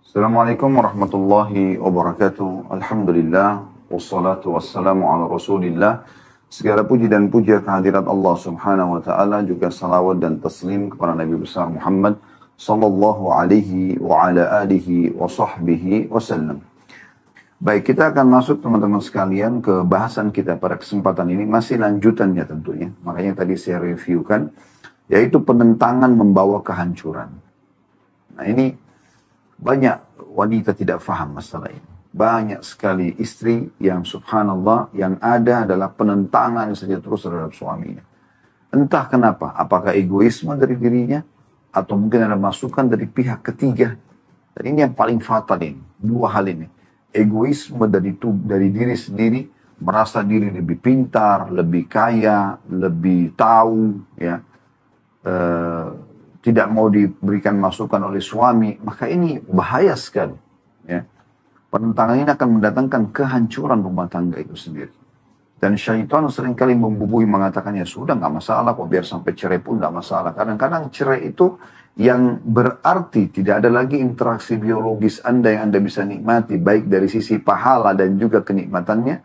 Assalamualaikum warahmatullahi wabarakatuh. Alhamdulillah, wassalatu wassalamu ala rasulillah. Segala puji dan puja kehadirat Allah subhanahu wa ta'ala, juga salawat dan taslim kepada Nabi besar Muhammad sallallahu alaihi wa ala alihi wa sahbihi wasallam. Baik, kita akan masuk teman-teman sekalian ke bahasan kita pada kesempatan ini, masih lanjutannya tentunya. Makanya tadi saya reviewkan, yaitu penentangan membawa kehancuran. Nah ini banyak wanita tidak faham masalah ini. Banyak sekali istri yang subhanallah yang ada adalah penentangan saja terus terhadap suaminya. Entah kenapa, apakah egoisme dari dirinya atau mungkin ada masukan dari pihak ketiga. Dan ini yang paling fatal ini, dua hal ini. Egoisme dari diri sendiri, merasa diri lebih pintar, lebih kaya, lebih tahu, ya. Tidak mau diberikan masukan oleh suami, maka ini bahaya sekali. Ya. Penentangan ini akan mendatangkan kehancuran rumah tangga itu sendiri. Dan syaitan seringkali membubui mengatakan, ya sudah nggak masalah kok, biar sampai cerai pun nggak masalah. Kadang-kadang cerai itu yang berarti tidak ada lagi interaksi biologis Anda yang Anda bisa nikmati, baik dari sisi pahala dan juga kenikmatannya.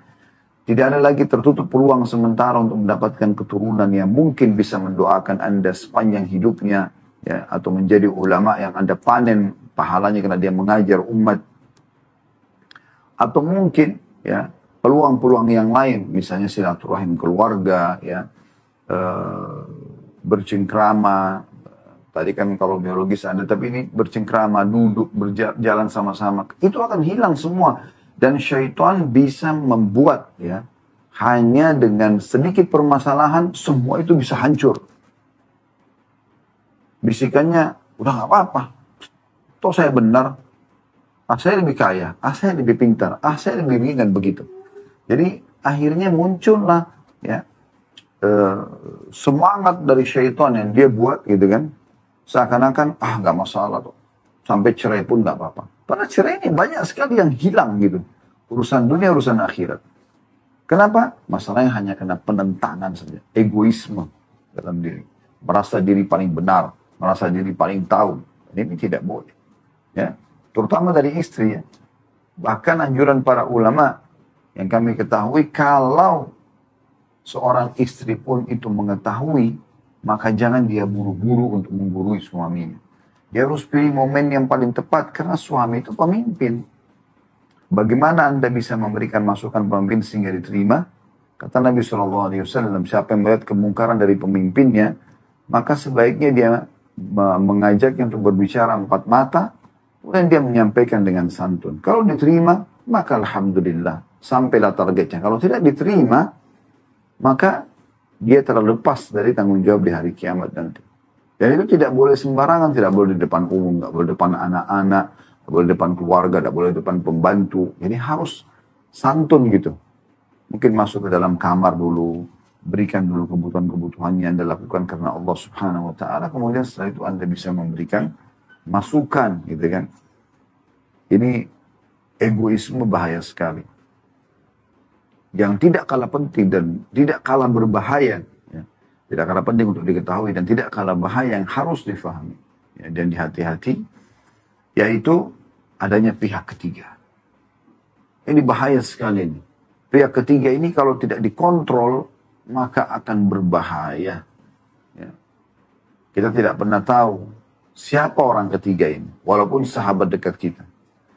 Tidak ada lagi tertutup peluang sementara untuk mendapatkan keturunan yang mungkin bisa mendoakan Anda sepanjang hidupnya, ya, atau menjadi ulama yang Anda panen pahalanya karena dia mengajar umat. Atau mungkin ya peluang-peluang yang lain, misalnya silaturahim keluarga, ya, bercengkrama. Tadi kan kalau biologis Anda, tapi ini bercengkrama, duduk, berjalan sama-sama, itu akan hilang semua. Dan syaitan bisa membuat, ya, hanya dengan sedikit permasalahan semua itu bisa hancur. Bisikannya, udah gak apa-apa. Toh saya benar. Saya lebih kaya. Saya lebih pintar. Saya lebih ringan begitu. Jadi akhirnya muncullah, ya, semangat dari syaitan yang dia buat gitu kan. Seakan-akan, gak masalah tuh. Sampai cerai pun gak apa-apa. Padahal cerai ini banyak sekali yang hilang gitu. Urusan dunia, urusan akhirat. Kenapa? Masalahnya hanya karena penentangan saja. Egoisme dalam diri. Merasa diri paling benar. Merasa diri paling tahu. Ini tidak boleh. Ya, terutama dari istri, ya. Bahkan anjuran para ulama yang kami ketahui, kalau seorang istri pun itu mengetahui, maka jangan dia buru-buru untuk menggurui suaminya. Dia harus pilih momen yang paling tepat karena suami itu pemimpin. Bagaimana Anda bisa memberikan masukan pemimpin sehingga diterima? Kata Nabi SAW, siapa yang melihat kemungkaran dari pemimpinnya, maka sebaiknya dia mengajaknya untuk berbicara empat mata, kemudian dia menyampaikan dengan santun. Kalau diterima, maka alhamdulillah, sampailah targetnya. Kalau tidak diterima, maka dia terlepas dari tanggung jawab di hari kiamat nanti. Dan itu tidak boleh sembarangan, tidak boleh di depan umum, tidak boleh di depan anak-anak, tidak boleh di depan keluarga, tidak boleh di depan pembantu. Jadi harus santun gitu. Mungkin masuk ke dalam kamar dulu, berikan dulu kebutuhan-kebutuhannya yang Anda lakukan karena Allah subhanahu wa ta'ala. Kemudian setelah itu Anda bisa memberikan masukan gitu kan. Ini egoisme bahaya sekali. Yang tidak kalah penting dan tidak kalah berbahaya. Ya. Tidak kalah penting untuk diketahui dan tidak kalah bahaya yang harus difahami. Ya, dan dihati-hati. Yaitu adanya pihak ketiga. Ini bahaya sekali ini. Pihak ketiga ini kalau tidak dikontrol, maka akan berbahaya. Ya. Kita tidak pernah tahu siapa orang ketiga ini. Walaupun sahabat dekat kita.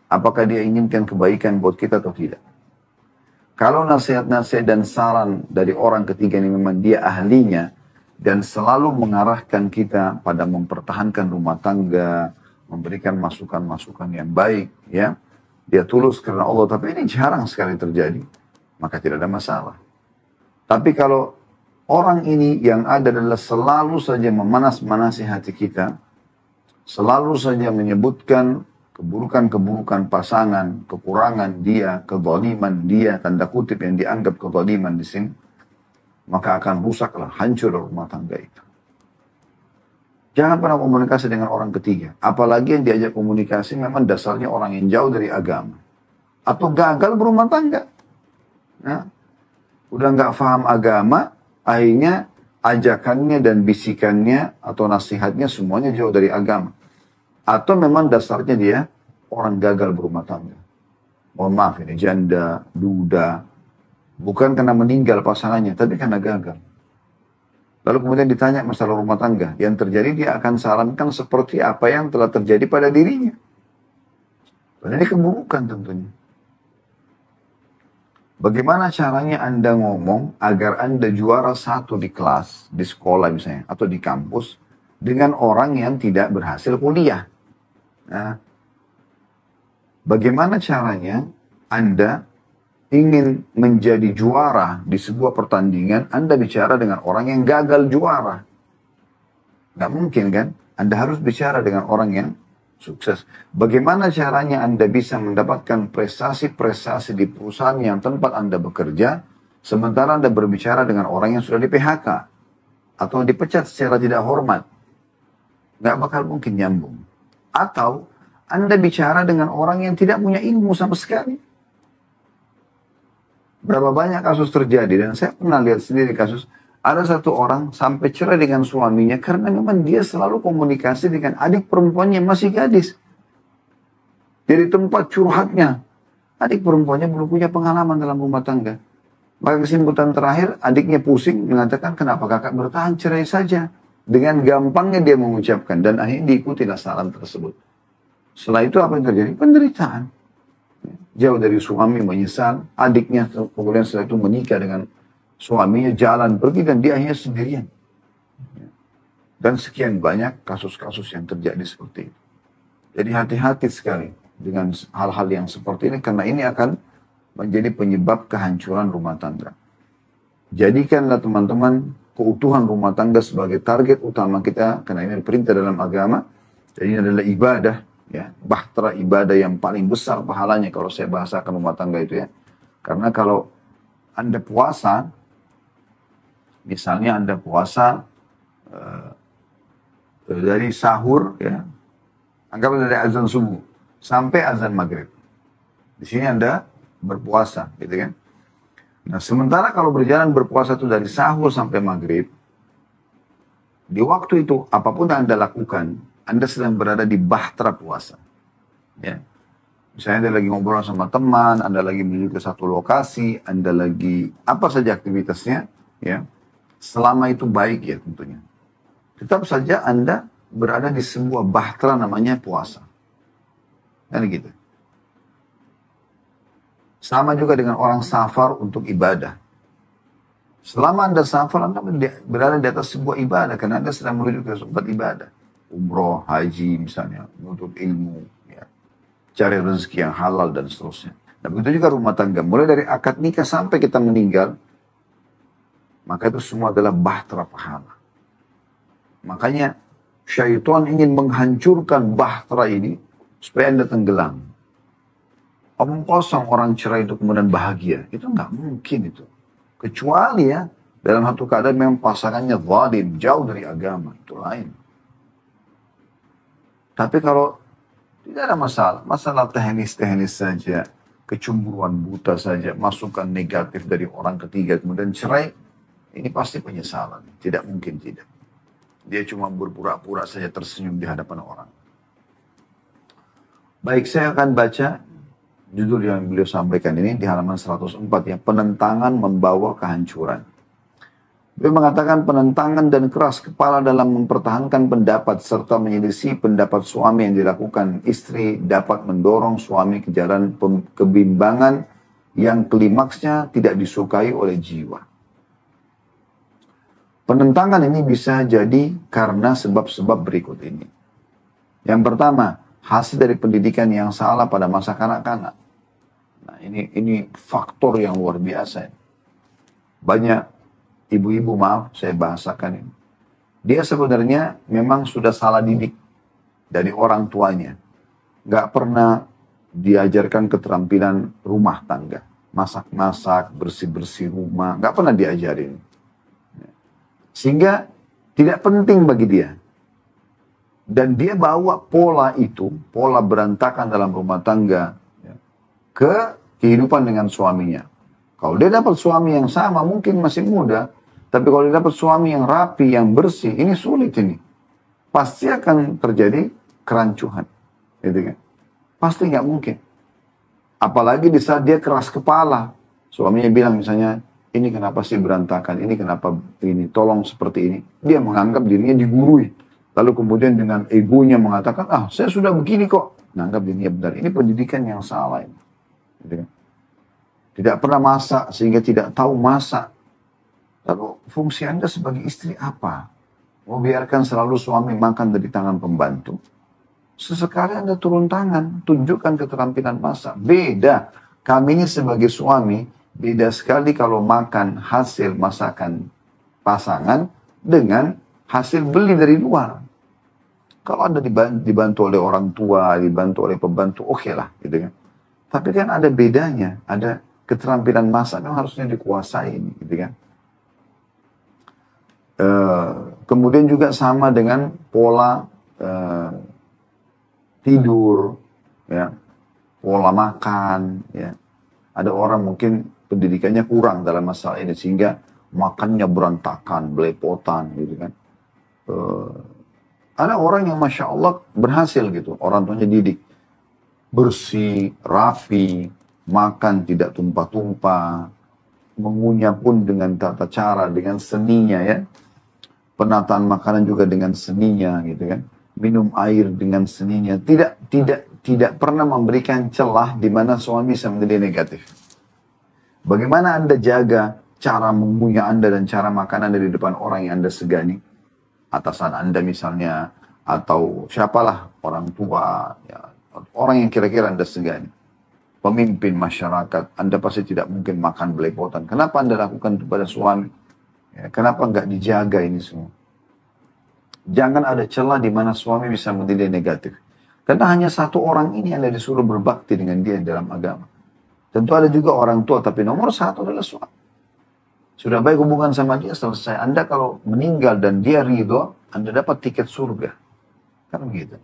Apakah dia inginkan kebaikan buat kita atau tidak. Kalau nasihat-nasihat dan saran dari orang ketiga ini memang dia ahlinya. Dan selalu mengarahkan kita pada mempertahankan rumah tangga. Memberikan masukan-masukan yang baik. Ya. Dia tulus karena Allah. Tapi ini jarang sekali terjadi. Maka tidak ada masalah. Tapi kalau orang ini yang ada adalah selalu saja memanas-manasi hati kita, selalu saja menyebutkan keburukan-keburukan pasangan, kekurangan dia, kezaliman dia, tanda kutip yang dianggap kezaliman di sini, maka akan rusaklah, hancur rumah tangga itu. Jangan pernah komunikasi dengan orang ketiga. Apalagi yang diajak komunikasi memang dasarnya orang yang jauh dari agama. Atau gagal berumah tangga. Nah, udah nggak paham agama, akhirnya ajakannya dan bisikannya atau nasihatnya semuanya jauh dari agama. Atau memang dasarnya dia orang gagal berumah tangga. Mohon maaf ini, janda, duda. Bukan karena meninggal pasangannya, tapi karena gagal. Lalu kemudian ditanya masalah rumah tangga. Yang terjadi dia akan sarankan seperti apa yang telah terjadi pada dirinya. Dan ini keburukan tentunya. Bagaimana caranya Anda ngomong agar Anda juara satu di kelas, di sekolah misalnya, atau di kampus, dengan orang yang tidak berhasil kuliah? Nah, bagaimana caranya Anda ingin menjadi juara di sebuah pertandingan, Anda bicara dengan orang yang gagal juara? Nggak mungkin kan? Anda harus bicara dengan orang yang sukses. Bagaimana caranya Anda bisa mendapatkan prestasi-prestasi di perusahaan yang tempat Anda bekerja, sementara Anda berbicara dengan orang yang sudah di PHK, atau dipecat secara tidak hormat? Nggak bakal mungkin nyambung. Atau Anda bicara dengan orang yang tidak punya ilmu sama sekali. Berapa banyak kasus terjadi, dan saya pernah lihat sendiri kasus, ada satu orang sampai cerai dengan suaminya karena memang dia selalu komunikasi dengan adik perempuannya yang masih gadis. Jadi tempat curhatnya, adik perempuannya belum punya pengalaman dalam rumah tangga. Maka kesimpulan terakhir, adiknya pusing mengatakan, kenapa kakak bertahan, cerai saja. Dengan gampangnya dia mengucapkan, dan akhirnya diikutilah saran tersebut. Setelah itu apa yang terjadi? Penderitaan. Jauh dari suami, menyesal. Adiknya kemudian setelah itu menikah dengan suaminya, jalan pergi, dan dia akhirnya sendirian. Dan sekian banyak kasus-kasus yang terjadi seperti itu. Jadi hati-hati sekali dengan hal-hal yang seperti ini, karena ini akan menjadi penyebab kehancuran rumah tangga. Jadikanlah teman-teman keutuhan rumah tangga sebagai target utama kita, karena ini perintah dalam agama. Jadi ini adalah ibadah, ya, bahtera ibadah yang paling besar pahalanya kalau saya bahasakan rumah tangga itu ya. Karena kalau Anda puasa, misalnya Anda puasa dari sahur, ya, anggaplah dari azan subuh sampai azan maghrib. Di sini Anda berpuasa, gitu kan? Nah, sementara kalau berjalan berpuasa itu dari sahur sampai maghrib, di waktu itu apapun yang Anda lakukan, Anda sedang berada di bahtera puasa. Ya. Misalnya Anda lagi ngobrol sama teman, Anda lagi menuju ke satu lokasi, Anda lagi apa saja aktivitasnya, ya. Selama itu baik ya tentunya. Tetap saja Anda berada di sebuah bahtera namanya puasa. Kan gitu. Sama juga dengan orang safar untuk ibadah. Selama Anda safar, Anda berada di atas sebuah ibadah, karena Anda sedang menuju ke tempat ibadah. Umroh, haji misalnya, menuntut ilmu, ya. Cari rezeki yang halal dan seterusnya. Nah begitu juga rumah tangga. Mulai dari akad nikah sampai kita meninggal, maka itu semua adalah bahtera pahala. Makanya syaitan ingin menghancurkan bahtera ini supaya Anda tenggelam. Omong kosong orang cerai itu kemudian bahagia. Itu nggak mungkin itu. Kecuali ya, dalam satu keadaan memang pasangannya zalim, jauh dari agama. Itu lain. Tapi kalau tidak ada masalah, masalah teknis-teknis saja, kecemburuan buta saja, masukan negatif dari orang ketiga, kemudian cerai, ini pasti penyesalan. Tidak mungkin tidak. Dia cuma berpura-pura saja tersenyum di hadapan orang. Baik, saya akan baca judul yang beliau sampaikan ini di halaman 104 ya, penentangan membawa kehancuran. Beliau mengatakan penentangan dan keras kepala dalam mempertahankan pendapat serta menyelisih pendapat suami yang dilakukan istri dapat mendorong suami ke jalan kebimbangan yang klimaksnya tidak disukai oleh jiwa. Penentangan ini bisa jadi karena sebab-sebab berikut ini. Yang pertama, hasil dari pendidikan yang salah pada masa kanak-kanak. Nah, ini faktor yang luar biasa. Banyak ibu-ibu, maaf saya bahasakan ini. Dia sebenarnya memang sudah salah didik dari orang tuanya. Gak pernah diajarkan keterampilan rumah tangga. Masak-masak, bersih-bersih rumah. Gak pernah diajarin. Sehingga tidak penting bagi dia. Dan dia bawa pola itu, pola berantakan dalam rumah tangga, ya, ke kehidupan dengan suaminya. Kalau dia dapat suami yang sama, mungkin masih muda. Tapi kalau dia dapat suami yang rapi, yang bersih, ini sulit ini. Pasti akan terjadi kerancuhan. Gitu kan. Pasti nggak mungkin. Apalagi di saat dia keras kepala. Suaminya bilang misalnya, ini kenapa sih berantakan, ini kenapa ini, tolong seperti ini. Dia menganggap dirinya digurui. Lalu kemudian dengan egonya mengatakan, saya sudah begini kok. Menganggap dirinya benar. Ini pendidikan yang salah. Gitu kan. Tidak pernah masak sehingga tidak tahu masak. Lalu fungsi Anda sebagai istri apa? Mau biarkan selalu suami makan dari tangan pembantu? Sesekali Anda turun tangan, tunjukkan keterampilan masak. Beda. Kami ini sebagai suami, beda sekali kalau makan hasil masakan pasangan dengan hasil beli dari luar. Kalau Anda dibantu oleh orang tua, dibantu oleh pembantu, oke lah. Gitu kan. Tapi kan ada bedanya, ada keterampilan masak yang harusnya dikuasai. Gitu kan. Kemudian juga sama dengan pola tidur, ya, pola makan, ya. Ada orang mungkin pendidikannya kurang dalam masalah ini sehingga makannya berantakan, belepotan, gitu kan. Ada orang yang masya Allah berhasil gitu, orang tuanya didik, bersih, rapi, makan tidak tumpah-tumpah, mengunyah pun dengan tata cara, dengan seninya, ya. Penataan makanan juga dengan seninya, gitu kan. Minum air dengan seninya, tidak pernah memberikan celah di mana suami bisa menjadi negatif. Bagaimana Anda jaga cara mengunyah Anda dan cara makan Anda di depan orang yang Anda segani, atasan Anda misalnya, atau siapalah orang tua, ya, orang yang kira-kira Anda segani, pemimpin masyarakat, Anda pasti tidak mungkin makan belepotan. Kenapa Anda lakukan itu pada suami? Ya, kenapa nggak dijaga ini semua? Jangan ada celah di mana suami bisa menjadi negatif. Karena hanya satu orang ini yang disuruh berbakti dengan dia dalam agama. Tentu ada juga orang tua, tapi nomor satu adalah suami. Sudah baik hubungan sama dia, selesai. Anda kalau meninggal dan dia ridho, Anda dapat tiket surga. Kan begitu.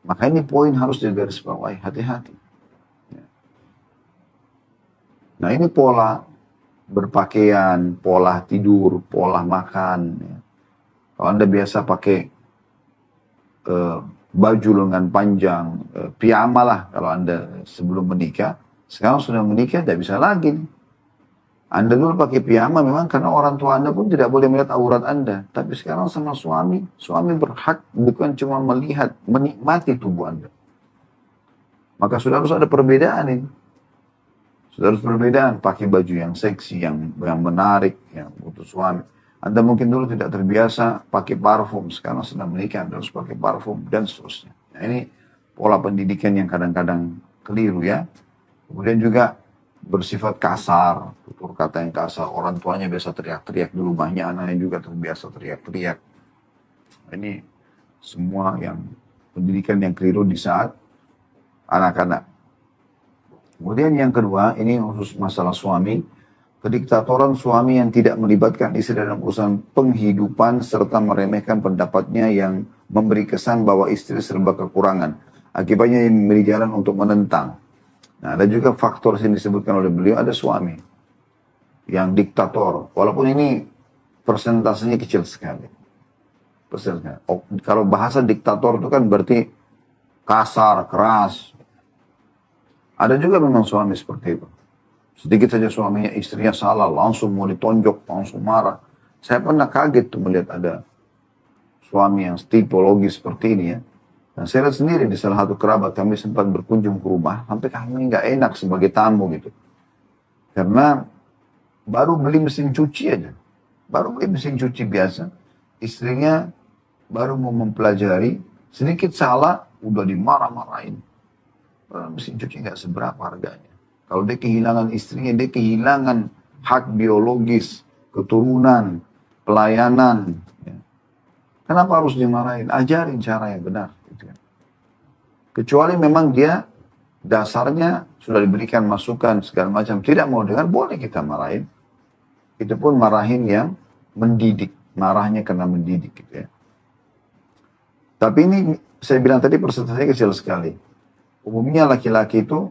Maka ini poin harus digarisbawahi, hati-hati. Nah ini pola berpakaian, pola tidur, pola makan. Ya. Kalau Anda biasa pakai baju lengan panjang, piyama lah kalau Anda sebelum menikah. Sekarang sudah menikah, tidak bisa lagi. Anda dulu pakai piyama memang karena orang tua Anda pun tidak boleh melihat aurat Anda. Tapi sekarang sama suami berhak bukan cuma melihat, menikmati tubuh Anda. Maka sudah harus ada perbedaan ini. Sudah harus perbedaan, pakai baju yang seksi, yang menarik, yang untuk suami. Anda mungkin dulu tidak terbiasa pakai parfum, sekarang sudah menikah, Anda harus pakai parfum, dan seterusnya. Nah, ini pola pendidikan yang kadang-kadang keliru ya. Kemudian juga bersifat kasar, tutur kata yang kasar. Orang tuanya biasa teriak-teriak di rumahnya, anaknya juga terbiasa teriak-teriak. Ini semua yang pendidikan yang keliru di saat anak-anak. Kemudian yang kedua, ini khusus masalah suami. Kediktatoran suami yang tidak melibatkan istri dalam urusan penghidupan serta meremehkan pendapatnya yang memberi kesan bahwa istri serba kekurangan. Akibatnya yang memberi jalan untuk menentang. Nah, ada juga faktor yang disebutkan oleh beliau, ada suami yang diktator. Walaupun ini persentasenya kecil sekali. Kalau bahasa diktator itu kan berarti kasar, keras. Ada juga memang suami seperti itu. Sedikit saja suaminya, istrinya salah, langsung mau ditonjok, langsung marah. Saya pernah kaget tuh melihat ada suami yang tipologis seperti ini ya. Dan saya lihat sendiri di salah satu kerabat kami sempat berkunjung ke rumah, sampai kami nggak enak sebagai tamu gitu. Karena baru beli mesin cuci aja. Baru beli mesin cuci biasa. Istrinya baru mau mempelajari, sedikit salah, udah dimarah-marahin. Mesin cuci nggak seberapa harganya. Kalau dia kehilangan istrinya, dia kehilangan hak biologis, keturunan, pelayanan. Ya. Kenapa harus dimarahin? Ajarin cara yang benar. Gitu kan. Kecuali memang dia dasarnya sudah diberikan masukan segala macam. Tidak mau dengar, boleh kita marahin. Itu pun marahin yang mendidik. Marahnya karena mendidik. Gitu ya. Tapi ini saya bilang tadi persentasenya kecil sekali. Umumnya laki-laki itu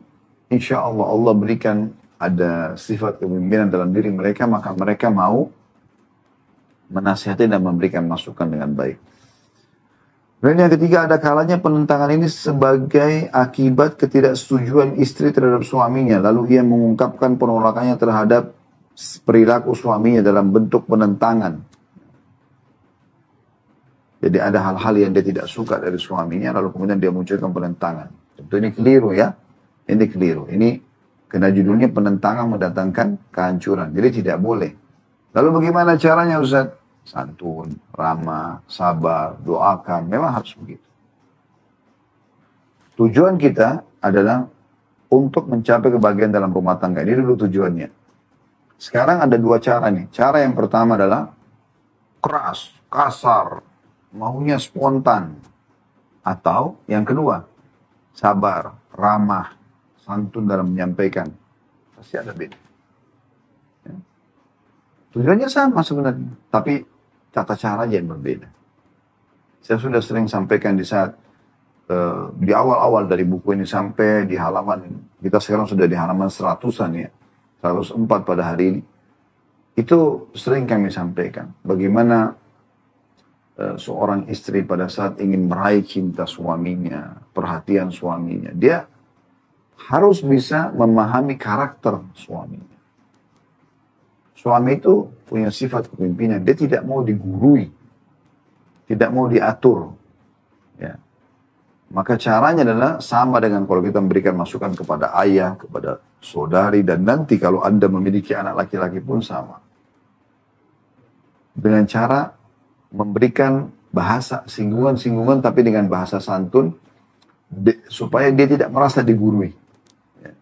insya Allah Allah berikan ada sifat kepemimpinan dalam diri mereka, maka mereka mau menasihati dan memberikan masukan dengan baik. Dan yang ketiga, ada kalanya penentangan ini sebagai akibat ketidaksetujuan istri terhadap suaminya. Lalu ia mengungkapkan penolakannya terhadap perilaku suaminya dalam bentuk penentangan. Jadi ada hal-hal yang dia tidak suka dari suaminya, lalu kemudian dia munculkan penentangan. Tentu ini keliru ya. Ini keliru. Ini kena judulnya penentangan mendatangkan kehancuran. Jadi tidak boleh. Lalu bagaimana caranya Ustaz? Santun, ramah, sabar, doakan. Memang harus begitu. Tujuan kita adalah untuk mencapai kebahagiaan dalam rumah tangga. Ini dulu tujuannya. Sekarang ada dua cara nih. Cara yang pertama adalah keras, kasar, maunya spontan. Atau yang kedua, sabar, ramah, santun dalam menyampaikan. Pasti ada beda. Ya. Tujuannya sama sebenarnya. Tapi tata cara aja yang berbeda. Saya sudah sering sampaikan di saat di awal-awal dari buku ini sampai di halaman, kita sekarang sudah di halaman 100-an ya, 104 pada hari ini. Itu sering kami sampaikan. Bagaimana seorang istri pada saat ingin meraih cinta suaminya, perhatian suaminya, dia harus bisa memahami karakter suaminya. Suami itu punya sifat kepemimpinan. Dia tidak mau digurui. Tidak mau diatur. Ya. Maka caranya adalah sama dengan kalau kita memberikan masukan kepada ayah, kepada saudari, dan nanti kalau Anda memiliki anak laki-laki pun sama. Dengan cara memberikan bahasa singgungan-singgungan tapi dengan bahasa santun supaya dia tidak merasa digurui. Ya.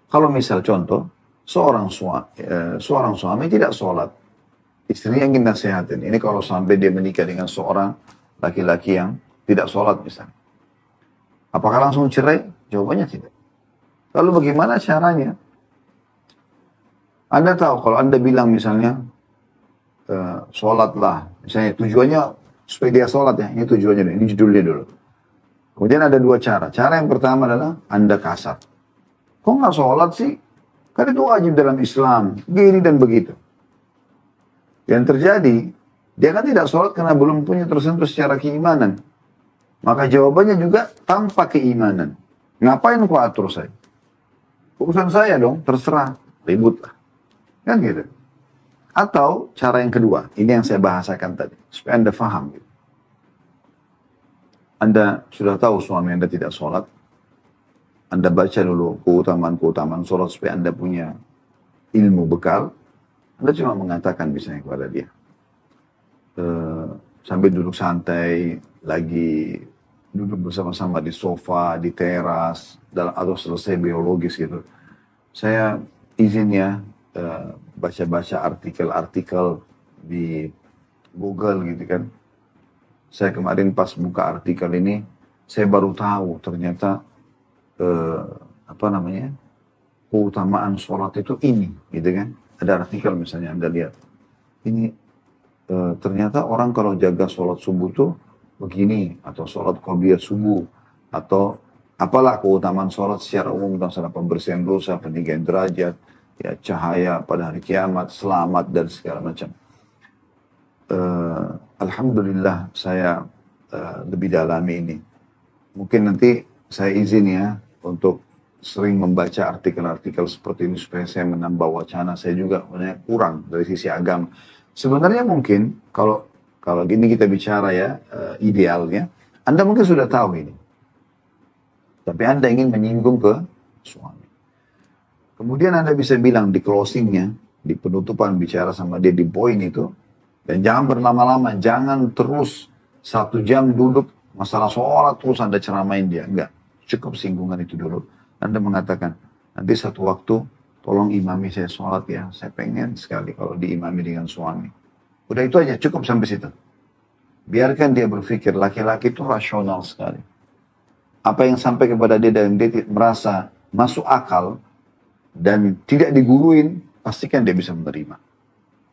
Kalau misal contoh, seorang suami tidak sholat. Istrinya ingin nasihatin. Ini kalau sampai dia menikah dengan seorang laki-laki yang tidak sholat misalnya. Apakah langsung cerai? Jawabannya tidak. Lalu bagaimana caranya? Anda tahu kalau Anda bilang misalnya, sholatlah. Misalnya tujuannya supaya dia sholat ya. Ini tujuannya, ini judulnya dulu. Kemudian ada dua cara. Cara yang pertama adalah Anda kasar. Kok nggak sholat sih? Karena itu wajib dalam Islam. Gini dan begitu. Yang terjadi, dia kan tidak sholat karena belum punya tersentuh secara keimanan. Maka jawabannya juga tanpa keimanan. Ngapain kau atur saya? Urusan saya dong, terserah. Ribut lah. Kan gitu. Atau cara yang kedua, ini yang saya bahasakan tadi. Supaya Anda faham. Gitu. Anda sudah tahu suami Anda tidak sholat. Anda baca dulu keutamaan-keutamaan sholat supaya Anda punya ilmu bekal. Anda cuma mengatakan misalnya kepada dia. Sambil duduk santai, lagi duduk bersama-sama di sofa, di teras, atau selesai biologis gitu. Saya izin ya baca-baca artikel-artikel di Google gitu kan. Saya kemarin pas buka artikel ini, saya baru tahu ternyata keutamaan sholat itu ini, gitu kan? Ada artikel misalnya Anda lihat, ini ternyata orang kalau jaga sholat subuh tuh begini, atau sholat qobliyah subuh, atau apalah keutamaan sholat secara umum tentang salah pembersihan dosa, peninggian derajat, ya cahaya pada hari kiamat, selamat dan segala macam. Alhamdulillah saya lebih dalami ini. Mungkin nanti saya izin ya untuk sering membaca artikel-artikel seperti ini supaya saya menambah wacana. Saya juga sebenarnya kurang dari sisi agama. Sebenarnya mungkin kalau gini kita bicara ya idealnya, Anda mungkin sudah tahu ini. Tapi Anda ingin menyinggung ke suami. Kemudian Anda bisa bilang di closingnya, di penutupan bicara sama dia di poin itu, dan jangan berlama-lama, jangan terus 1 jam duduk masalah sholat terus Anda ceramain dia. Enggak. Cukup singgungan itu dulu. Anda mengatakan, nanti satu waktu tolong imami saya sholat ya. Saya pengen sekali kalau diimami dengan suami. Udah itu aja, cukup sampai situ. Biarkan dia berpikir, laki-laki itu rasional sekali. Apa yang sampai kepada dia dan dia merasa masuk akal dan tidak diguruin, pastikan dia bisa menerima.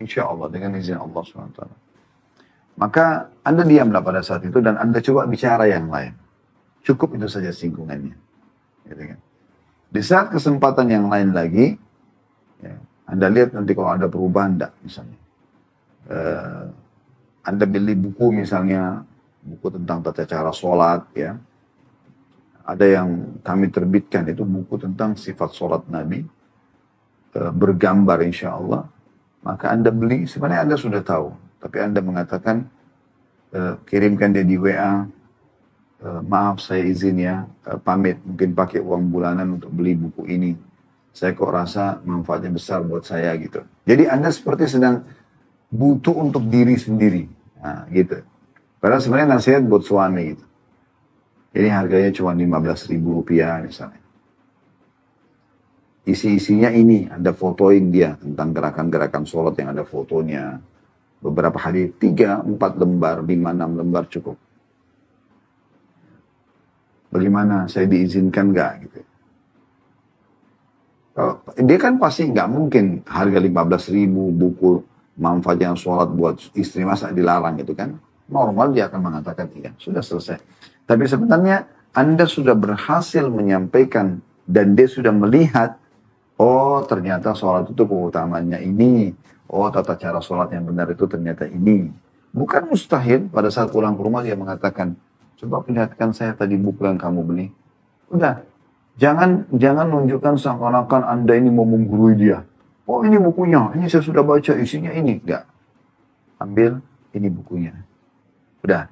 Insya Allah dengan izin Allah SWT. Maka Anda diamlah pada saat itu dan Anda coba bicara yang lain. Cukup itu saja singgungannya. Gitu kan. Di saat kesempatan yang lain lagi, ya, Anda lihat nanti kalau ada perubahan enggak misalnya. Anda beli buku misalnya, buku tentang tata cara sholat ya. Ada yang kami terbitkan itu buku tentang sifat sholat Nabi, bergambar insya Allah. Maka Anda beli, sebenarnya Anda sudah tahu. Tapi Anda mengatakan, kirimkan dia di WA, maaf saya izin ya, pamit mungkin pakai uang bulanan untuk beli buku ini. Saya kok rasa manfaatnya besar buat saya gitu. Jadi Anda seperti sedang butuh untuk diri sendiri. Nah, gitu. Padahal sebenarnya nasihat buat suami gitu. Ini harganya cuma 15.000 rupiah misalnya. Isi-isinya ini, Anda fotoin dia tentang gerakan-gerakan sholat yang ada fotonya. Beberapa hadis, 3, 4 lembar, 5, 6 lembar cukup. Bagaimana, saya diizinkan nggak gitu. Dia kan pasti nggak mungkin harga 15.000 buku manfaatnya sholat buat istri masa dilarang gitu kan. Normal dia akan mengatakan iya, sudah selesai. Tapi sebenarnya Anda sudah berhasil menyampaikan dan dia sudah melihat, oh ternyata sholat itu keutamaannya ini. Oh tata cara sholat yang benar itu ternyata ini. Bukan mustahil pada saat pulang ke rumah dia mengatakan, coba perlihatkan saya tadi buku yang kamu beli. Udah, jangan nunjukkan seakan-akan Anda ini mau menggurui dia. Oh ini bukunya, ini saya sudah baca isinya ini. Enggak. Ambil, ini bukunya. Udah,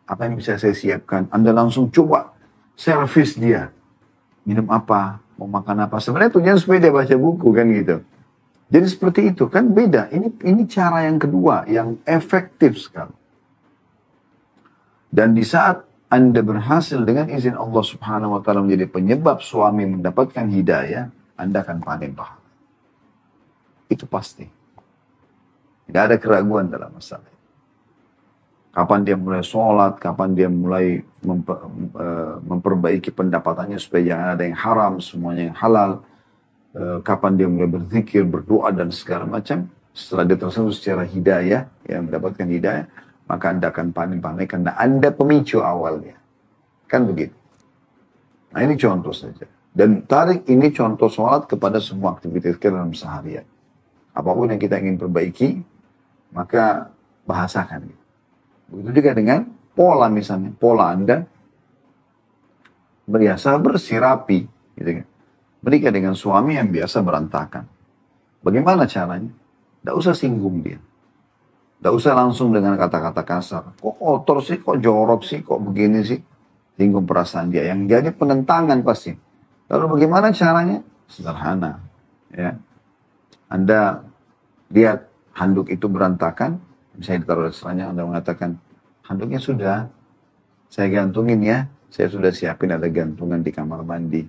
apa yang bisa saya siapkan? Anda langsung coba servis dia. Minum apa, mau makan apa. Sebenarnya tujuan supaya dia baca buku kan gitu. Jadi seperti itu kan beda. Ini cara yang kedua yang efektif sekali. Dan di saat Anda berhasil dengan izin Allah Subhanahu wa taala menjadi penyebab suami mendapatkan hidayah, Anda akan panen pahala. Itu pasti. Tidak ada keraguan dalam masalah. Kapan dia mulai sholat, kapan dia mulai memperbaiki pendapatannya supaya jangan ada yang haram, semuanya yang halal. Kapan dia mulai berzikir, berdoa dan segala macam. Setelah dia tersentuh secara hidayah, yang mendapatkan hidayah, maka Anda akan panen-panen karena Anda pemicu awalnya. Kan begitu. Nah ini contoh saja. Dan tarik ini contoh sholat kepada semua aktivitas kita dalam seharian. Apapun yang kita ingin perbaiki, maka bahasakan. Begitu juga dengan pola misalnya. Pola Anda biasa bersih rapi. Gitu kan. Menikah dengan suami yang biasa berantakan. Bagaimana caranya? Tidak usah singgung dia. Tidak usah langsung dengan kata-kata kasar. Kok kotor sih, kok jorok sih, kok begini sih. Singgung perasaan dia. Yang jadi penentangan pasti. Lalu bagaimana caranya? Sederhana. Ya. Anda lihat handuk itu berantakan, misalnya ditaruh di restorannya, Anda mengatakan, handuknya sudah, saya gantungin ya, saya sudah siapin ada gantungan di kamar mandi.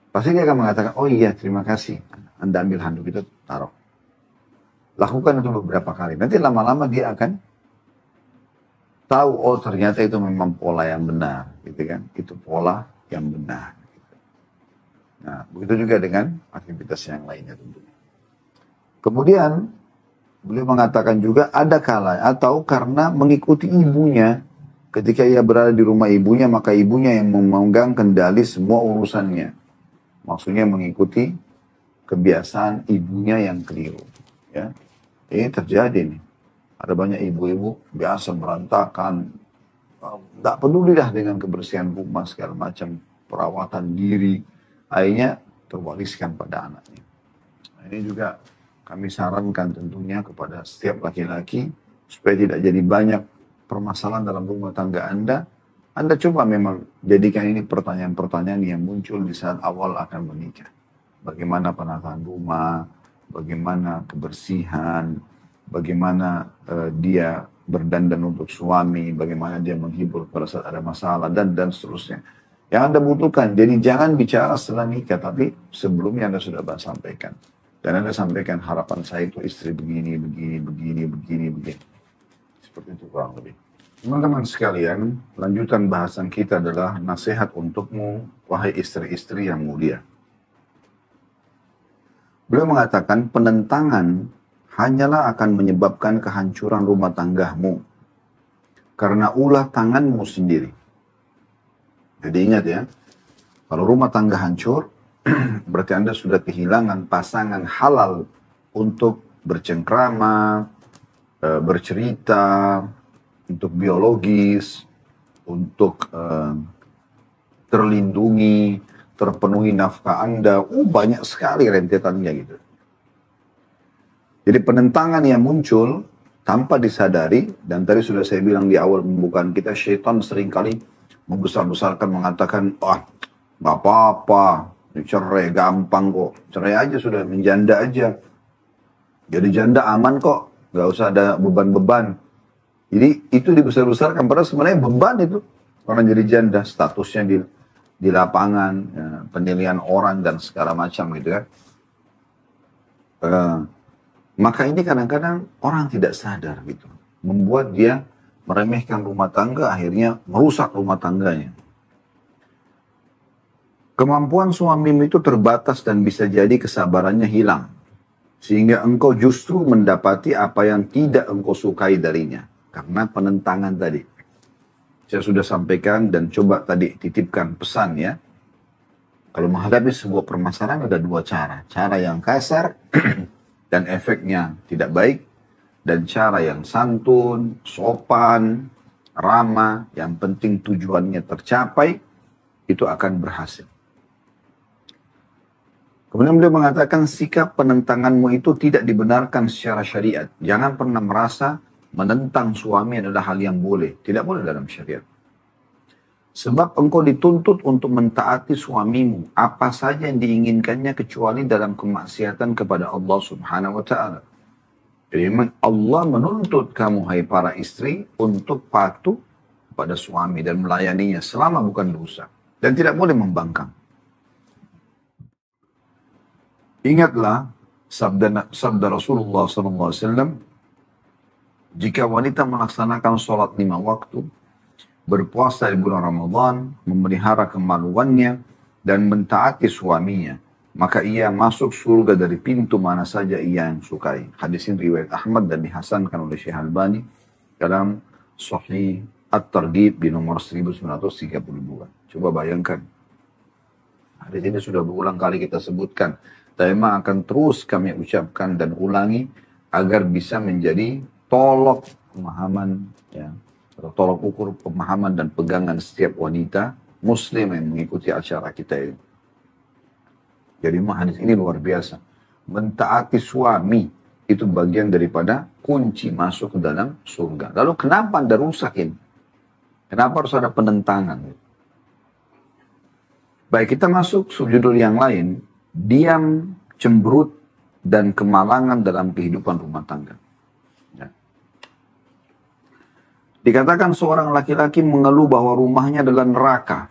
Pasti dia akan mengatakan, oh iya terima kasih, Anda ambil handuk itu, taruh. Lakukan itu beberapa kali, nanti lama-lama dia akan tahu, oh ternyata itu memang pola yang benar, gitu kan, itu pola yang benar. Nah, begitu juga dengan aktivitas yang lainnya tentunya. Kemudian, beliau mengatakan juga ada kala atau karena mengikuti ibunya. Ketika ia berada di rumah ibunya, maka ibunya yang memegang kendali semua urusannya. Maksudnya mengikuti kebiasaan ibunya yang keliru. Ya. Ini terjadi nih. Ada banyak ibu-ibu biasa berantakan. Tidak peduli dah dengan kebersihan rumah segala macam. Perawatan diri. Akhirnya terwariskan pada anaknya. Nah, ini juga kami sarankan tentunya kepada setiap laki-laki supaya tidak jadi banyak permasalahan dalam rumah tangga Anda. Anda coba memang jadikan ini pertanyaan-pertanyaan yang muncul di saat awal akan menikah. Bagaimana penataan rumah, bagaimana kebersihan, bagaimana dia berdandan untuk suami, bagaimana dia menghibur pada saat ada masalah, dan seterusnya. Yang Anda butuhkan, jadi jangan bicara setelah nikah, tapi sebelumnya Anda sudah sampaikan. Dan Anda sampaikan harapan saya itu istri begini. Seperti itu kurang lebih. Teman-teman sekalian, lanjutan bahasan kita adalah nasihat untukmu, wahai istri-istri yang mulia. Beliau mengatakan penentangan hanyalah akan menyebabkan kehancuran rumah tanggamu. Karena ulah tanganmu sendiri. Jadi ingat ya, kalau rumah tangga hancur, berarti Anda sudah kehilangan pasangan halal untuk bercengkrama, bercerita, untuk biologis, untuk terlindungi, terpenuhi nafkah Anda. Banyak sekali rentetannya gitu. Jadi penentangan yang muncul tanpa disadari, dan tadi sudah saya bilang di awal pembukaan kita, syaitan seringkali membesar-besarkan, mengatakan, nggak apa-apa, cerai gampang kok, cerai aja sudah, menjanda aja. Jadi janda aman kok, nggak usah ada beban-beban. Jadi itu dibesar-besarkan, padahal sebenarnya beban itu. Orang jadi janda, statusnya di lapangan, ya, penilaian orang dan segala macam gitu kan. Maka ini kadang-kadang orang tidak sadar gitu. Membuat dia meremehkan rumah tangga, akhirnya merusak rumah tangganya. Kemampuan suamimu itu terbatas dan bisa jadi kesabarannya hilang. Sehingga engkau justru mendapati apa yang tidak engkau sukai darinya. Karena penentangan tadi. Saya sudah sampaikan dan coba tadi titipkan pesan ya. Kalau menghadapi sebuah permasalahan ada dua cara. Cara yang kasar dan efeknya tidak baik. Dan cara yang santun, sopan, ramah, yang penting tujuannya tercapai, itu akan berhasil. Kemudian beliau mengatakan sikap penentanganmu itu tidak dibenarkan secara syariat. Jangan pernah merasa menentang suami adalah hal yang boleh. Tidak boleh dalam syariat. Sebab engkau dituntut untuk mentaati suamimu. Apa saja yang diinginkannya kecuali dalam kemaksiatan kepada Allah subhanahu wa ta'ala. Jadi memang Allah menuntut kamu hai para istri untuk patuh pada suami dan melayaninya selama bukan dosa. Dan tidak boleh membangkang. Ingatlah sabda Rasulullah SAW. Jika wanita melaksanakan sholat 5 waktu, berpuasa di bulan Ramadan, memelihara kemaluannya, dan mentaati suaminya, maka ia masuk surga dari pintu mana saja ia yang sukai. Hadis ini riwayat Ahmad dan dihasankan oleh Syekh Albani dalam Sahih At-Targhib di nomor 1932. Coba bayangkan. Hadis ini sudah berulang kali kita sebutkan. Dan memang akan terus kami ucapkan dan ulangi agar bisa menjadi tolok pemahaman, ya, atau tolok ukur pemahaman dan pegangan setiap wanita muslim yang mengikuti acara kita ini. Jadi hadis ini luar biasa. Mentaati suami itu bagian daripada kunci masuk ke dalam surga. Lalu kenapa Anda rusak ini? Kenapa harus ada penentangan? Baik, kita masuk subjudul yang lain. Diam, cemberut, dan kemalangan dalam kehidupan rumah tangga. Ya. Dikatakan seorang laki-laki mengeluh bahwa rumahnya adalah neraka.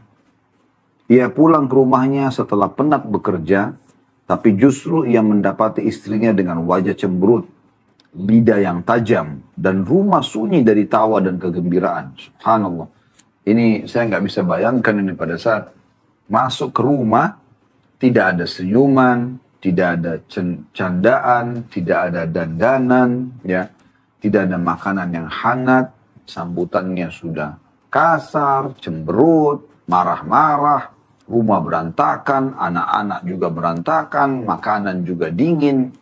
Ia pulang ke rumahnya setelah penat bekerja, tapi justru ia mendapati istrinya dengan wajah cemberut, lidah yang tajam, dan rumah sunyi dari tawa dan kegembiraan. Subhanallah. Ini saya nggak bisa bayangkan ini pada saat masuk ke rumah, tidak ada senyuman, tidak ada candaan, tidak ada dandanan, ya, tidak ada makanan yang hangat, sambutannya sudah kasar, cemberut, marah-marah, rumah berantakan, anak-anak juga berantakan, makanan juga dingin.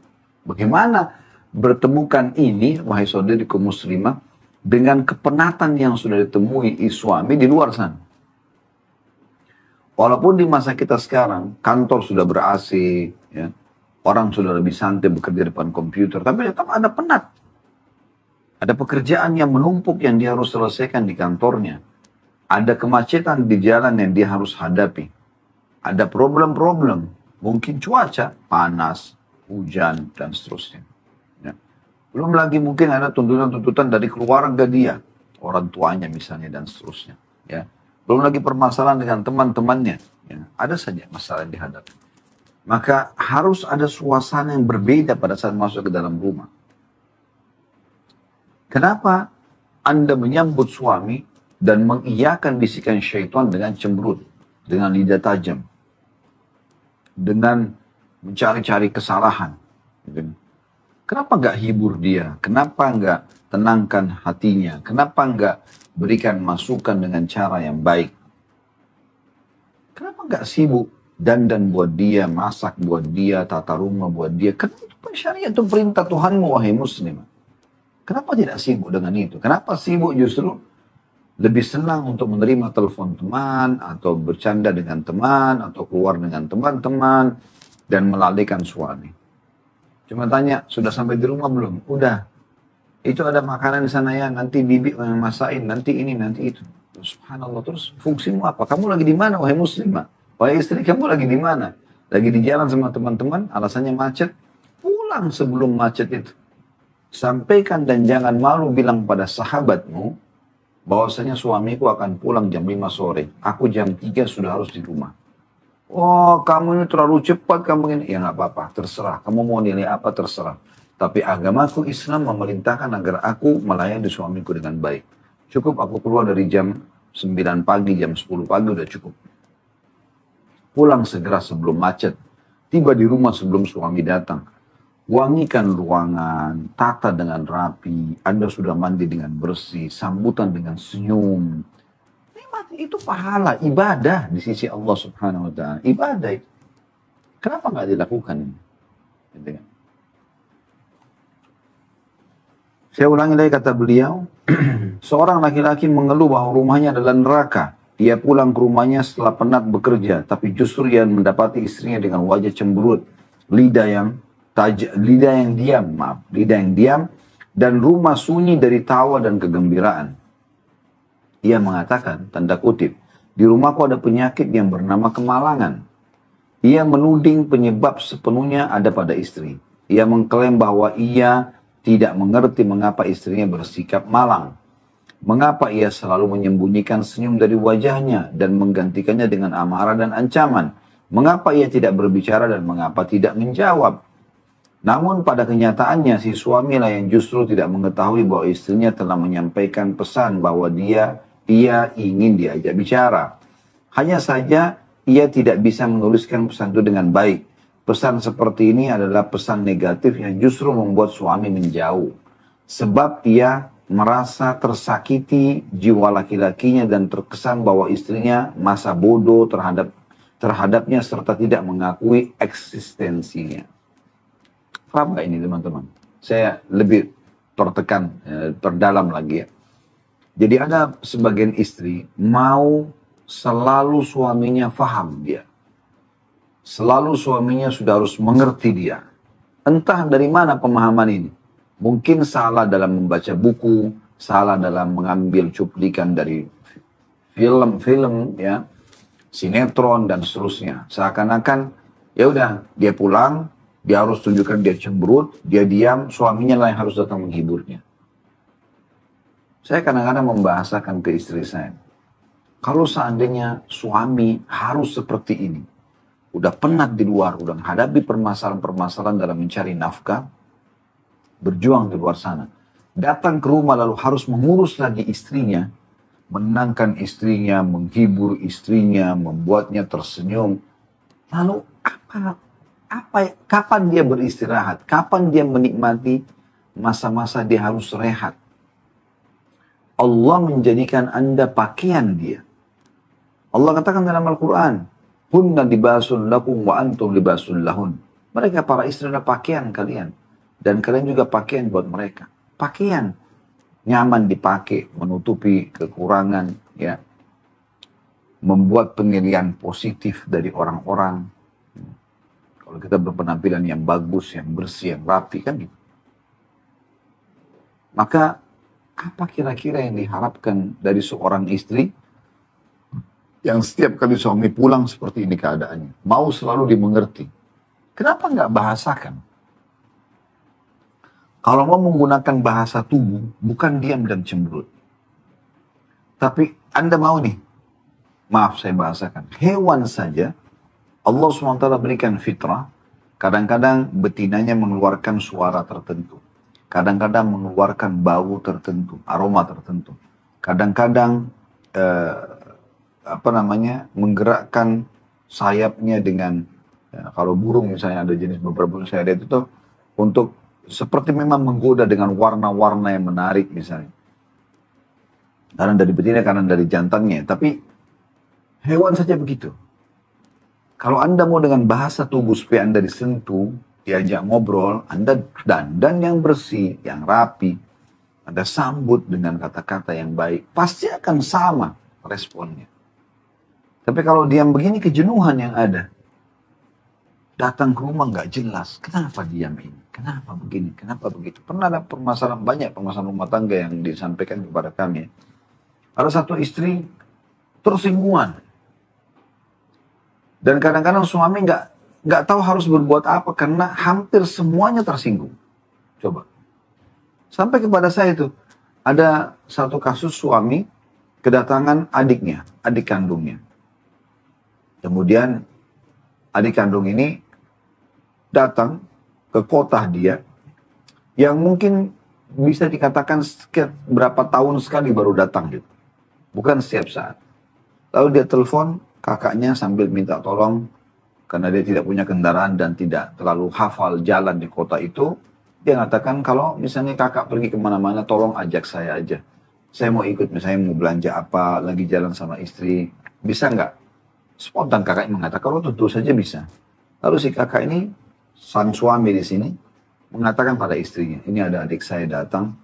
Bagaimana bertemukan ini, wahai saudariku muslimah, dengan kepenatan yang sudah ditemui suami di luar sana? Walaupun di masa kita sekarang, kantor sudah ber-AC, ya, orang sudah lebih santai bekerja depan komputer, tapi tetap ada penat. Ada pekerjaan yang menumpuk yang dia harus selesaikan di kantornya. Ada kemacetan di jalan yang dia harus hadapi. Ada problem-problem, mungkin cuaca, panas, hujan, dan seterusnya. Ya. Belum lagi mungkin ada tuntutan-tuntutan dari keluarga dia, orang tuanya misalnya, dan seterusnya. Ya. Belum lagi permasalahan dengan teman-temannya. Ya, ada saja masalah yang dihadapi. Maka harus ada suasana yang berbeda pada saat masuk ke dalam rumah. Kenapa Anda menyambut suami dan mengiyakan bisikan syaitan dengan cemberut, dengan lidah tajam, dengan mencari-cari kesalahan? Kenapa nggak hibur dia? Kenapa nggak tenangkan hatinya? Kenapa nggak berikan masukan dengan cara yang baik? Kenapa nggak sibuk dandan buat dia, masak buat dia, tata rumah buat dia? Karena itu syariat, itu perintah Tuhanmu, wahai muslim. Kenapa tidak sibuk dengan itu? Kenapa sibuk justru lebih senang untuk menerima telepon teman, atau bercanda dengan teman, atau keluar dengan teman-teman, dan melalaikan suami. Cuma tanya, sudah sampai di rumah belum? Udah. Itu ada makanan di sana ya, nanti bibi yang masakin, nanti ini, nanti itu. Subhanallah, terus fungsimu apa? Kamu lagi di mana, wahai muslimah? Wahai istri, kamu lagi di mana? Lagi di jalan sama teman-teman, alasannya macet. Pulang sebelum macet itu. Sampaikan dan jangan malu bilang pada sahabatmu, bahwasanya suamiku akan pulang jam 5 sore. Aku jam 3 sudah harus di rumah. Oh, kamu ini terlalu cepat, kamu ini. Ya nggak apa-apa, terserah. Kamu mau nilai apa, terserah. Tapi agamaku Islam memerintahkan agar aku melayani suamiku dengan baik. Cukup aku keluar dari jam 9 pagi, jam 10 pagi udah cukup. Pulang segera sebelum macet. Tiba di rumah sebelum suami datang. Wangikan ruangan, tata dengan rapi, Anda sudah mandi dengan bersih, sambutan dengan senyum. Nikmat itu pahala, ibadah di sisi Allah Subhanahu wa Ta'ala. Ibadah itu. Kenapa nggak dilakukan ini? Gitu kan? Saya ulangi lagi kata beliau, seorang laki-laki mengeluh bahwa rumahnya adalah neraka. Ia pulang ke rumahnya setelah penat bekerja, tapi justru ia mendapati istrinya dengan wajah cemberut, lidah yang diam, dan rumah sunyi dari tawa dan kegembiraan. Ia mengatakan, tanda kutip, di rumahku ada penyakit yang bernama kemalangan. Ia menuding penyebab sepenuhnya ada pada istri. Ia mengklaim bahwa ia tidak mengerti mengapa istrinya bersikap malang. Mengapa ia selalu menyembunyikan senyum dari wajahnya dan menggantikannya dengan amarah dan ancaman. Mengapa ia tidak berbicara dan mengapa tidak menjawab. Namun pada kenyataannya si suamilah yang justru tidak mengetahui bahwa istrinya telah menyampaikan pesan bahwa ia ingin diajak bicara. Hanya saja ia tidak bisa menuliskan pesan itu dengan baik. Pesan seperti ini adalah pesan negatif yang justru membuat suami menjauh. Sebab ia merasa tersakiti jiwa laki-lakinya dan terkesan bahwa istrinya masa bodoh terhadapnya serta tidak mengakui eksistensinya. Paham gak ini teman-teman? Saya lebih perdalam lagi ya. Jadi ada sebagian istri mau selalu suaminya faham dia. Selalu suaminya sudah harus mengerti dia. Entah dari mana pemahaman ini. Mungkin salah dalam membaca buku, salah dalam mengambil cuplikan dari film-film ya, sinetron dan seterusnya. Seakan-akan ya udah dia pulang, dia harus tunjukkan dia cemberut, dia diam, suaminya lah yang harus datang menghiburnya. Saya kadang-kadang membahasakan ke istri saya, kalau seandainya suami harus seperti ini, udah penat di luar, udah menghadapi permasalahan-permasalahan dalam mencari nafkah, berjuang di luar sana, datang ke rumah lalu harus mengurus lagi istrinya, menenangkan istrinya, menghibur istrinya, membuatnya tersenyum, lalu kapan dia beristirahat? Kapan dia menikmati masa-masa dia harus rehat? Allah menjadikan Anda pakaian dia. Allah katakan dalam Al-Quran, Hunna libasun lakum wa antum libasun lahun. Mereka para istri adalah pakaian kalian. Dan kalian juga pakaian buat mereka. Pakaian. Nyaman dipakai, menutupi kekurangan, ya. Membuat penilaian positif dari orang-orang. Kalau kita berpenampilan yang bagus, yang bersih, yang rapi, kan gitu. Maka, apa kira-kira yang diharapkan dari seorang istri yang setiap kali suami pulang seperti ini keadaannya? Mau selalu dimengerti. Kenapa nggak bahasakan? Kalau mau menggunakan bahasa tubuh, bukan diam dan cemberut. Tapi Anda mau nih, maaf saya bahasakan, hewan saja, Allah SWT berikan fitrah, kadang-kadang betinanya mengeluarkan suara tertentu. Kadang-kadang mengeluarkan bau tertentu, aroma tertentu. Kadang-kadang, menggerakkan sayapnya dengan, kalau burung misalnya ada jenis beberapa burung saya lihat itu, untuk seperti memang menggoda dengan warna-warna yang menarik misalnya. Karena dari betina, karena dari jantannya. Tapi hewan saja begitu. Kalau Anda mau dengan bahasa tubuh supaya Anda disentuh, diajak ngobrol, Anda dandan yang bersih, yang rapi. Anda sambut dengan kata-kata yang baik, pasti akan sama responnya. Tapi kalau diam begini, kejenuhan yang ada. Datang ke rumah nggak jelas, kenapa diam ini? Kenapa begini? Kenapa begitu? Pernah ada permasalahan, banyak permasalahan rumah tangga yang disampaikan kepada kami. Ada satu istri tersinggungan. Dan kadang-kadang suami nggak tahu harus berbuat apa karena hampir semuanya tersinggung. Coba. Sampai kepada saya itu, ada satu kasus suami kedatangan adiknya, adik kandungnya. Kemudian adik kandung ini datang ke kota dia yang mungkin bisa dikatakan setiap berapa tahun sekali baru datang gitu. Bukan setiap saat. Lalu dia telepon kakaknya sambil minta tolong karena dia tidak punya kendaraan dan tidak terlalu hafal jalan di kota itu. Dia mengatakan kalau misalnya kakak pergi kemana-mana tolong ajak saya aja. Saya mau ikut misalnya mau belanja apa, lagi jalan sama istri. Bisa nggak? Spontan kakaknya mengatakan, oh tentu saja bisa. Lalu si kakak ini, sang suami di sini, mengatakan pada istrinya, ini ada adik saya datang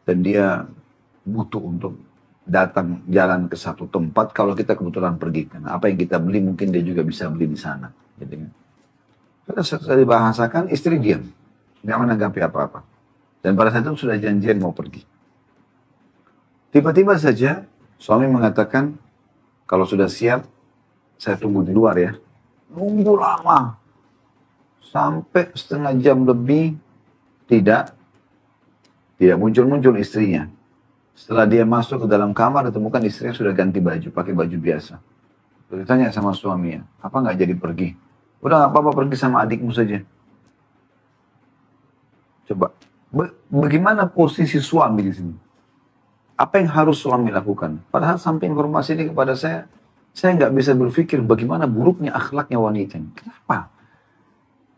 dan dia butuh untuk datang jalan ke satu tempat kalau kita kebetulan pergi. Karena apa yang kita beli mungkin dia juga bisa beli di sana. Gitu kan. Setelah dibahasakan, istri diam. Tidak menanggapi apa-apa. Dan pada saat itu sudah janjian mau pergi. Tiba-tiba saja suami mengatakan, kalau sudah siap, saya tunggu di luar ya. Nunggu lama. Sampai setengah jam lebih, tidak muncul-muncul istrinya. Setelah dia masuk ke dalam kamar, ditemukan istrinya sudah ganti baju, pakai baju biasa. Lalu ditanya sama suaminya, apa nggak jadi pergi? Udah nggak apa-apa, pergi sama adikmu saja. Coba, bagaimana posisi suami di sini? Apa yang harus suami lakukan? Padahal sampai informasi ini kepada saya nggak bisa berpikir bagaimana buruknya akhlaknya wanita. Kenapa?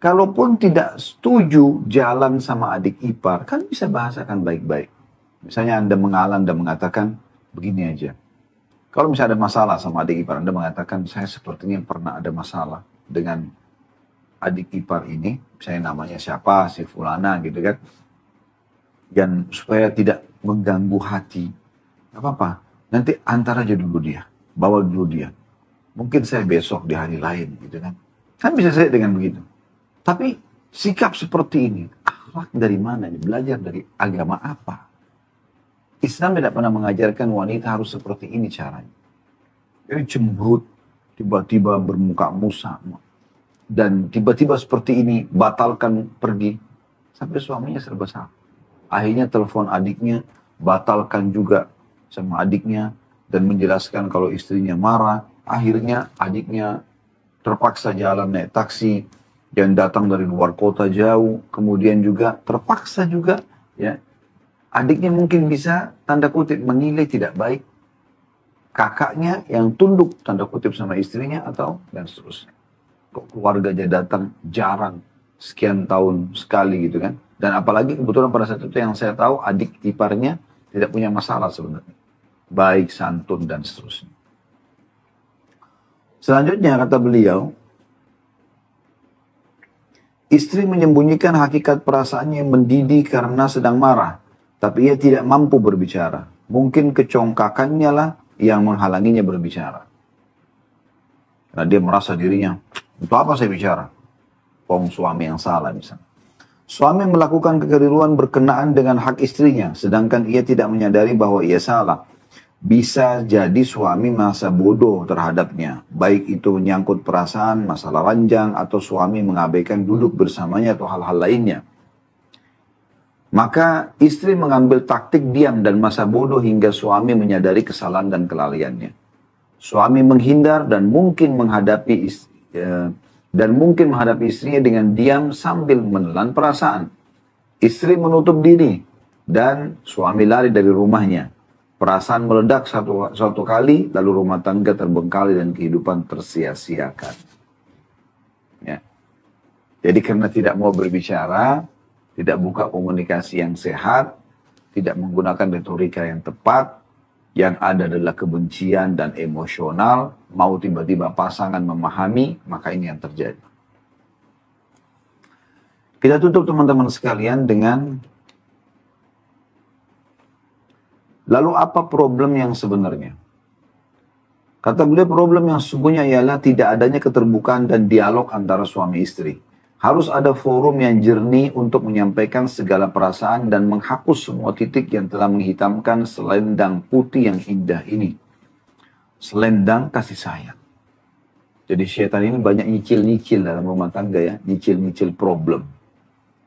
Kalaupun tidak setuju jalan sama adik ipar, kan bisa bahasakan baik-baik. Misalnya Anda mengalah, Anda mengatakan, begini aja. Kalau misalnya ada masalah sama adik ipar, Anda mengatakan, saya sepertinya pernah ada masalah dengan adik ipar ini. Misalnya namanya siapa, si Fulana gitu kan. Dan supaya tidak mengganggu hati. Gak apa-apa, nanti antar aja dulu dia. Bawa dulu dia. Mungkin saya besok di hari lain gitu kan. Kan bisa saya dengan begitu. Tapi sikap seperti ini, akhlak dari mana? Belajar dari agama apa? Islam tidak pernah mengajarkan wanita harus seperti ini caranya. Jadi cemberut, tiba-tiba bermuka musa. Dan tiba-tiba seperti ini, batalkan pergi. Sampai suaminya serba salah. Akhirnya telepon adiknya, batalkan juga sama adiknya. Dan menjelaskan kalau istrinya marah. Akhirnya adiknya terpaksa jalan naik taksi. Dan datang dari luar kota jauh. Kemudian juga terpaksa juga ya. Adiknya mungkin bisa, tanda kutip, menilai tidak baik kakaknya yang tunduk, tanda kutip, sama istrinya, atau dan seterusnya. Kok keluarganya datang jarang, sekian tahun sekali gitu kan. Dan apalagi kebetulan pada saat itu yang saya tahu, adik iparnya tidak punya masalah sebenarnya. Baik, santun, dan seterusnya. Selanjutnya kata beliau, istri menyembunyikan hakikat perasaannya yang mendidih karena sedang marah. Tapi ia tidak mampu berbicara. Mungkin kecongkakannya lah yang menghalanginya berbicara. Karena dia merasa dirinya, untuk apa saya bicara? Suami yang salah misalnya. Suami melakukan kekeliruan berkenaan dengan hak istrinya. Sedangkan ia tidak menyadari bahwa ia salah. Bisa jadi suami merasa bodoh terhadapnya. Baik itu menyangkut perasaan, masalah ranjang, atau suami mengabaikan duduk bersamanya atau hal-hal lainnya. Maka istri mengambil taktik diam dan masa bodoh hingga suami menyadari kesalahan dan kelalaiannya. Suami menghindar dan mungkin menghadapi istrinya dengan diam sambil menelan perasaan. Istri menutup diri dan suami lari dari rumahnya. Perasaan meledak suatu kali, lalu rumah tangga terbengkalai dan kehidupan tersia-siakan. Ya. Jadi karena tidak mau berbicara, tidak buka komunikasi yang sehat, tidak menggunakan retorika yang tepat, yang ada adalah kebencian dan emosional, mau tiba-tiba pasangan memahami, maka ini yang terjadi. Kita tutup teman-teman sekalian dengan Lalu apa problem yang sebenarnya? Kata beliau, problem yang sesungguhnya ialah tidak adanya keterbukaan dan dialog antara suami istri. Harus ada forum yang jernih untuk menyampaikan segala perasaan dan menghapus semua titik yang telah menghitamkan selendang putih yang indah ini. Selendang kasih sayang. Jadi syaitan ini banyak nyicil-nyicil dalam rumah tangga ya. Nyicil-nyicil problem.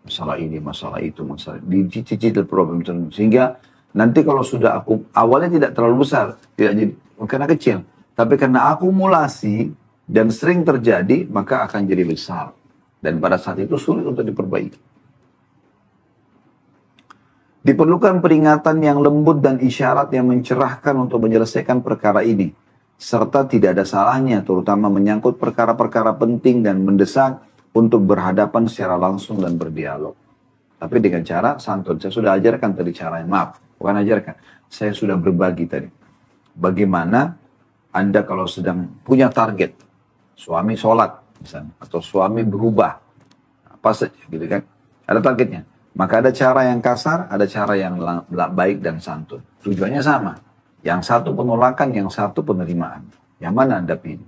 Masalah ini, masalah itu, masalah dicicil problem. Sehingga nanti kalau sudah aku, awalnya tidak terlalu besar. Tidak jadi, karena kecil. Tapi karena akumulasi dan sering terjadi, maka akan jadi besar. Dan pada saat itu sulit untuk diperbaiki. Diperlukan peringatan yang lembut dan isyarat yang mencerahkan untuk menyelesaikan perkara ini. Serta tidak ada salahnya, terutama menyangkut perkara-perkara penting dan mendesak untuk berhadapan secara langsung dan berdialog. Tapi dengan cara santun. Saya sudah ajarkan tadi caranya. Maaf, bukan ajarkan. Saya sudah berbagi tadi. Bagaimana Anda kalau sedang punya target, suami sholat misalnya, atau suami berubah, apa saja gitu kan, ada targetnya. Maka ada cara yang kasar, ada cara yang baik dan santun. Tujuannya sama. Yang satu penolakan, yang satu penerimaan. Yang mana Anda pilih?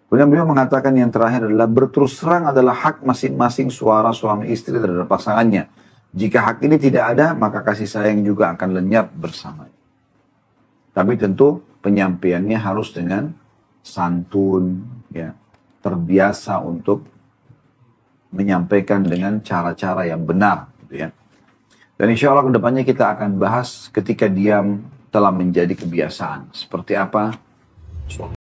Kemudian beliau mengatakan yang terakhir adalah berterus terang adalah hak masing-masing suara suami istri terhadap pasangannya. Jika hak ini tidak ada, maka kasih sayang juga akan lenyap bersamanya. Tapi tentu penyampaiannya harus dengan santun, ya, terbiasa untuk menyampaikan dengan cara-cara yang benar, gitu ya. Dan insya Allah kedepannya kita akan bahas ketika diam telah menjadi kebiasaan. Seperti apa